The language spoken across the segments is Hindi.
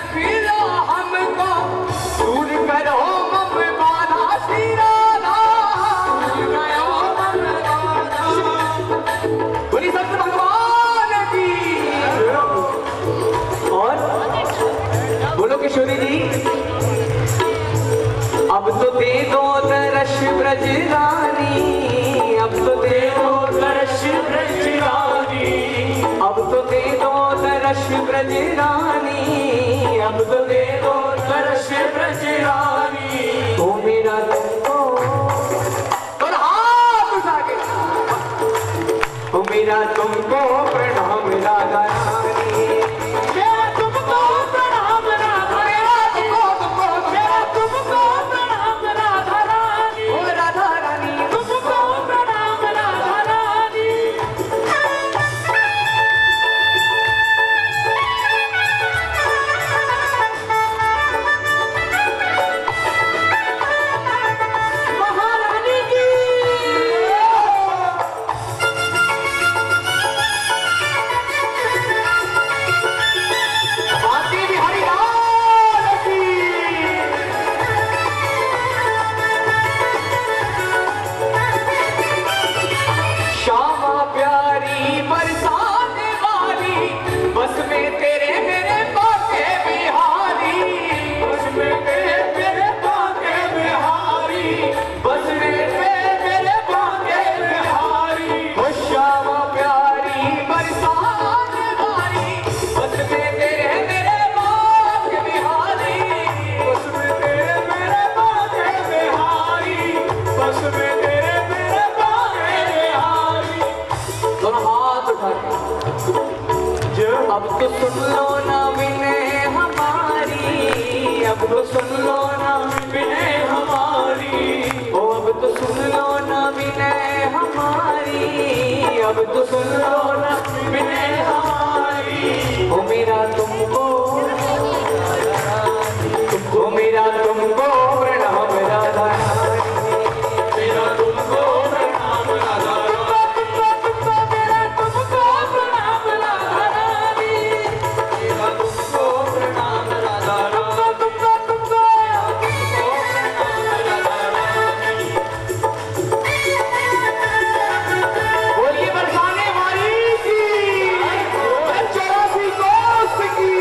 रख लो हमको, दूर करो मम बाधा श्री राधा। बोली सत्य भगवान की। और बोलो किशोरी जी, अब तो दे दो दर्श ब्रज रानी, अब तो दे दो दर्श ब्रज रानी, अब तो दे दो दर्श ब्रज रानी, अब तो दे दो दर्श ब्रज रानी। तो मेरा तुमको और हाथ उठा के, तो मेरा तुमको प्रणाम राधा रानी, मेरा तुमको प्रणाम राधा, मेरा तुमको प्रणाम राधा रानी, ओ राधा रानी तुमको प्रणाम राधा रानी। महारानी की बाकी बिहारी लाल की। श्यामा प्यारी बरसाने वाली, बस में तेरे मेरे बाके बिहारी, बस में तेरे मेरे बाके बिहारी, बस में तेरे मेरे बाके बिहारी। ओ श्यामा प्यारी बरसाने वाली, बस में तेरे मेरे बाके बिहारी, बस में तेरे मेरे बाके बिहारी, बस में तेरे मेरे बाके बिहारी। दोनों हाथ उठा के अब तो सुन लो ना विनय हमारी, अब तो सुन लो ना विनय हमारी, ओ अब तो सुन लो ना विनय हमारी, अब तो सुन लो ना विनय हमारी। ओ मेरा तुमको, तुमको मेरा तुमको प्रणाम राधा रानी, मेरा तुमको प्रणाम राधा रानी, तुमको मेरा तुमको प्रणाम राधा रानी, मेरा तुमको प्रणाम राधा रानी, तुमको प्रणाम राधा रानी। बोलिए बरसाने वाली की, 84 कोस की।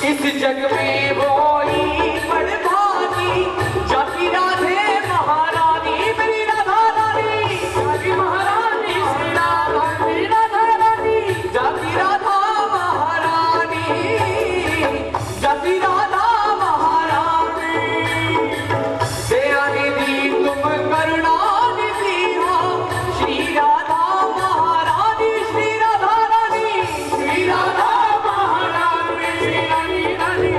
इस जग में वो ही बड़भागी, जाति राधे महारानी मेरी राधा रानी, जाति महारानी श्री राधा मेरी राधा रानी, जाति राधा महारानी, जाति राधा महारानी। दयानिधि तुम करुणानिधि हो, श्री राधा महारानी, श्री राधा रानी, श्री राधा महारानी, श्री रानी रानी।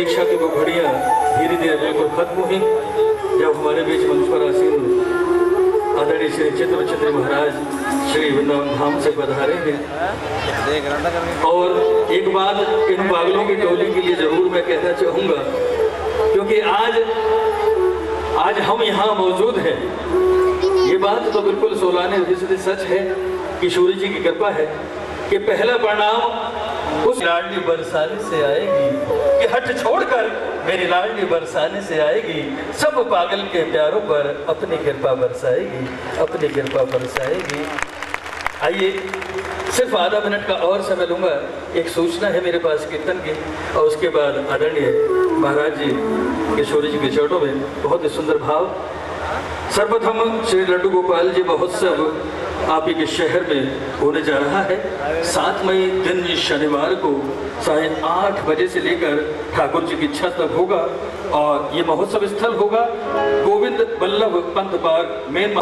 प्रतीक्षा की वो घड़ियाँ धीरे धीरे बिल्कुल खत्म हुई जब हमारे बीच मंच पर आसीन आदरणीय श्री चित्र छत्री महाराज श्री वृंदावन धाम से पधारे हैं। और एक बात इन पागलों की टोली के लिए जरूर मैं कहना चाहूँगा, क्योंकि आज हम यहाँ मौजूद हैं, ये बात तो बिल्कुल 16% सच है कि सूर्य जी की कृपा है कि पहला परिणाम उस लाडली बरसाने से आएगी कि हट छोड़कर मेरी लाडली बरसाने से आएगी, सब पागल के प्यारों पर अपनी कृपा बरसाएगी, अपनी कृपा बरसाएगी। आइए सिर्फ आधा मिनट का और समय लूँगा, एक सूचना है मेरे पास कीर्तन की, और उसके बाद आदरणीय महाराज जी किशोरी जी के चरणों में बहुत ही सुंदर भाव। सर्वप्रथम श्री लड्डू गोपाल जी महोत्सव आप ही के शहर में होने जा रहा है। 7 मई दिन शनिवार को 8:30 बजे से लेकर ठाकुर जी की इच्छा तक होगा, और ये महोत्सव स्थल होगा गोविंद बल्लभ पंत पार्क मेन।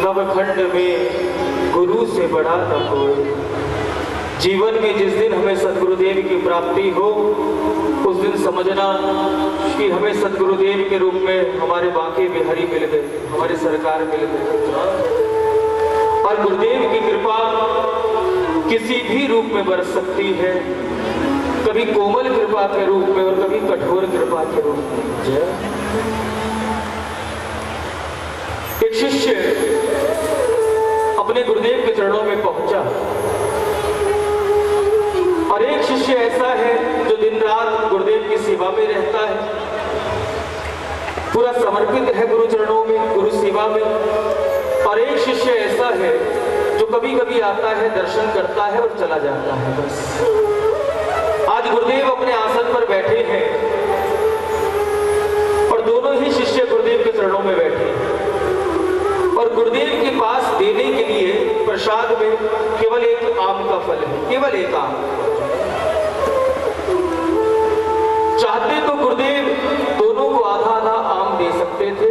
नवखंड में गुरु से बड़ा न कोई। जीवन में जिस दिन हमें सदगुरुदेव की प्राप्ति हो, उस दिन समझना कि हमें सदगुरुदेव के रूप में हमारे बांके बिहारी मिल गए, हमारी सरकार मिल गई। और गुरुदेव की कृपा किसी भी रूप में बरस सकती है, कभी कोमल कृपा के रूप में और कभी कठोर कृपा के रूप में। एक शिष्य अपने गुरुदेव के चरणों में पहुंचा, और एक शिष्य ऐसा है जो दिन रात गुरुदेव की सेवा में रहता है, पूरा समर्पित है गुरु चरणों में, गुरु सेवा में। और एक शिष्य ऐसा है जो कभी कभी आता है, दर्शन करता है और चला जाता है, बस। आज गुरुदेव अपने आसन पर बैठे हैं और दोनों ही शिष्य गुरुदेव के चरणों में बैठे हैं, और गुरुदेव के पास देने के लिए प्रसाद में केवल एक आम का फल है, केवल एक आम। चाहते तो गुरुदेव दोनों को आधा आधा आम दे सकते थे,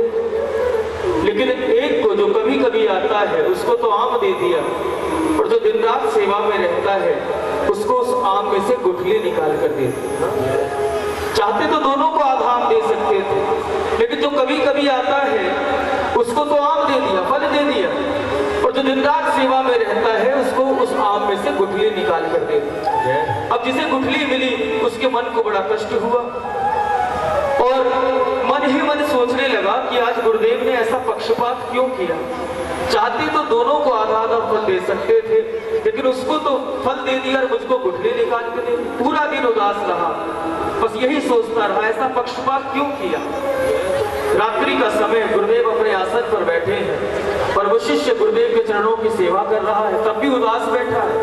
लेकिन एक को जो कभी कभी आता है उसको तो आम दे दिया, और जो दिन रात सेवा में रहता है उसको उस आम में से गुठली निकाल कर दे दी। चाहते तो दोनों को आधा आम दे सकते थे, लेकिन जो कभी कभी आता है उसको तो आम दे दिया, फल दे दिया, और जो दिन रात सेवा में रहता है उसको उस आम में से गुठली निकाल कर दे दी। अब जिसे गुठली मिली उसके मन को बड़ा कष्ट हुआ, और मन ही मन सोचने लगा कि आज गुरुदेव ने ऐसा पक्षपात क्यों किया। चाहते तो दोनों को आधा आधा फल दे सकते थे, लेकिन उसको तो फल दे दिया और मुझको गुठली निकाल के दे। पूरा दिन उदास रहा, बस यही सोचता रहा, ऐसा पक्षपात क्यों किया। रात्रि का समय, गुरुदेव अपने आसन पर बैठे हैं और वो शिष्य गुरुदेव के चरणों की सेवा कर रहा है, तब भी उदास बैठा है,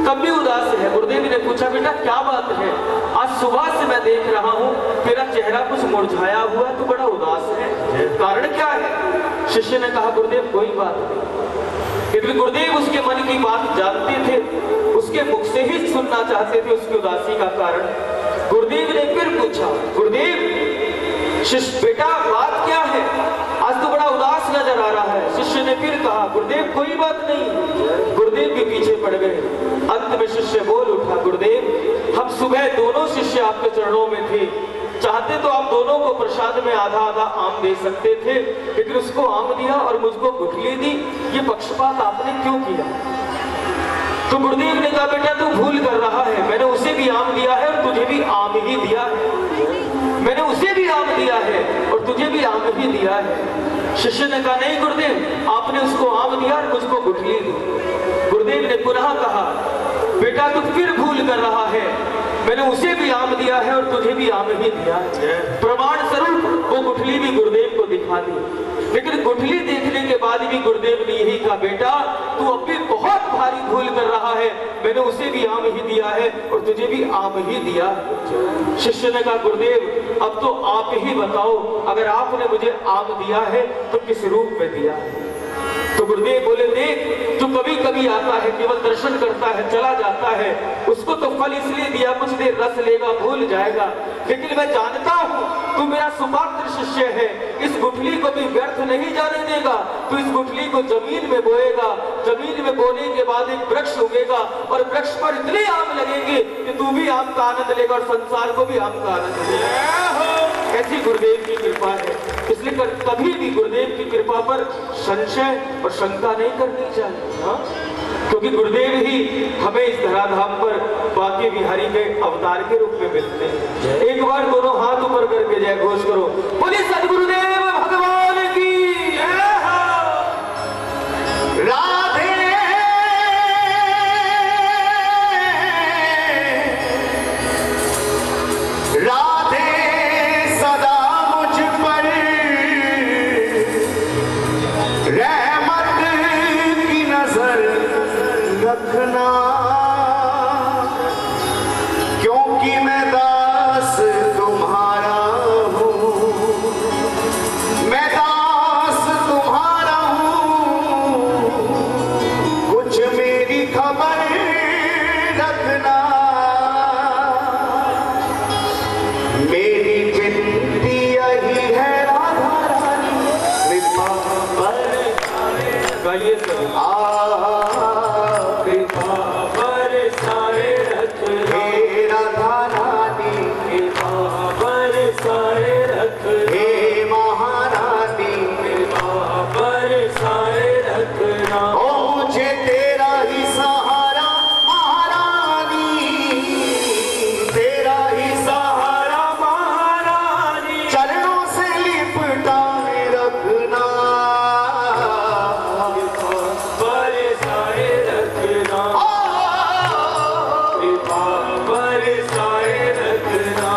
तब भी उदास है। गुरुदेव ने पूछा, बेटा क्या बात है? आज सुबह से मैं देख रहा हूँ तेरा चेहरा कुछ मुरझाया हुआ, तू बड़ा उदास है, कारण क्या है? शिष्य ने कहा, गुरुदेव कोई बात नहीं। लेकिन गुरुदेव उसके मन की बात जानते थे, उसके मुख से ही सुनना चाहते थे उसकी उदासी का कारण। गुरुदेव ने फिर पूछा, गुरुदेव शिष्य बेटा बात क्या है? आज तो बड़ा उदास नजर आ रहा है। शिष्य ने फिर कहा, गुरुदेव कोई बात नहीं। गुरुदेव के पीछे पड़ गए। अंत में शिष्य बोल उठा, गुरुदेव हम सुबह दोनों शिष्य आपके चरणों में थे, चाहते तो आप दोनों को प्रसाद में आधा आधा आम दे सकते थे, लेकिन उसको आम दिया और मुझको गुठली दी। ये पक्षपात आपने क्यों किया? तो गुरुदेव ने कहा बेटा तू भूल कर रहा है, मैंने उसे भी आम दिया है और तुझे भी आम ही दिया है। मैंने उसे भी आम दिया है और तुझे भी आम ही दिया है। शिष्य ने कहा नहीं गुरुदेव, आपने उसको आम दिया और मुझको गुठली दी। गुरुदेव ने पुनः कहा बेटा तू फिर भूल कर रहा है, मैंने उसे भी आम दिया है और तुझे भी आम ही दिया है। प्रमाण स्वरूप वो गुठली भी गुरुदेव को दिखा दी, लेकिन गुठली देखने के बाद भी गुरुदेव ने यही कहा बेटा तू अब भी बहुत भारी भूल कर रहा है, मैंने उसे भी आम ही दिया है और तुझे भी आम ही दिया। शिष्य ने कहा गुरुदेव अब तो आप ही बताओ, अगर आपने मुझे आम दिया है तो किस रूप में दिया है? तो गुरुदेव बोले देख जो कभी कभी आता है केवल दर्शन करता है चला जाता है, उसको तो फल इसलिए दिया कुछ देर रस लेगा भूल जाएगा, लेकिन मैं जानता हूँ तू मेरा सुपात्र शिष्य है, इस गुठली को भी व्यर्थ नहीं जाने देगा। तू इस गुठली को जमीन में बोएगा, जमीन में बोने के बाद एक वृक्ष उगेगा और वृक्ष पर इतने आम लगेंगे कि तू भी आम का आनंद लेगा और संसार को भी आम का आनंद लेगा। ऐसी गुरुदेव की कृपा है, इसलिए कभी भी गुरुदेव की कृपा पर संशय और शंका नहीं करनी चाहिए। हाँ? क्योंकि गुरुदेव ही हमें इस धराधाम पर बाकी बिहारी के अवतार के रूप में मिलते हैं। एक बार दोनों हाथ ऊपर करके जय घोष करो, बोले सद्गुरुदेव भगवान की राधे राधे सदा मुझ पर रहमत की नजर रखना, क्योंकि मैं दास तुम्हारा हूँ, मैं दास तुम्हारा हूँ, कुछ मेरी खबर रखना। मेरी विनती यही है राधा रानी कृपा पर गाइए सभी कृपा बरसाए रख हे राधा रानी कृपा बरसाए रख हे महारानी कृपा बरसाए रखना। ओ मुझे तेरा ही सहारा महारानी, तेरा ही सहारा महारानी, चरणों से लिपटाए रखना, बरसाए रखना, कृपा बरसाए रखना।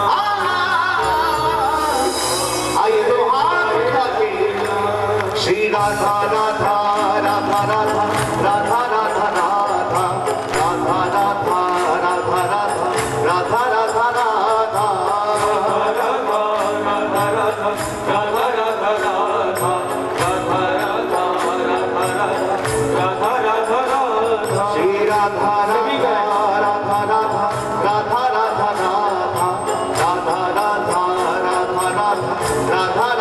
आइए तो हाथ उठा के श्री राधा राधा राधा राधा राधा राधा राधा राधा राधा राधा राधा राधा राधा श्री राधा राधा राधा राधा राधा राधा राधा राधा राधा राधा राधा राधा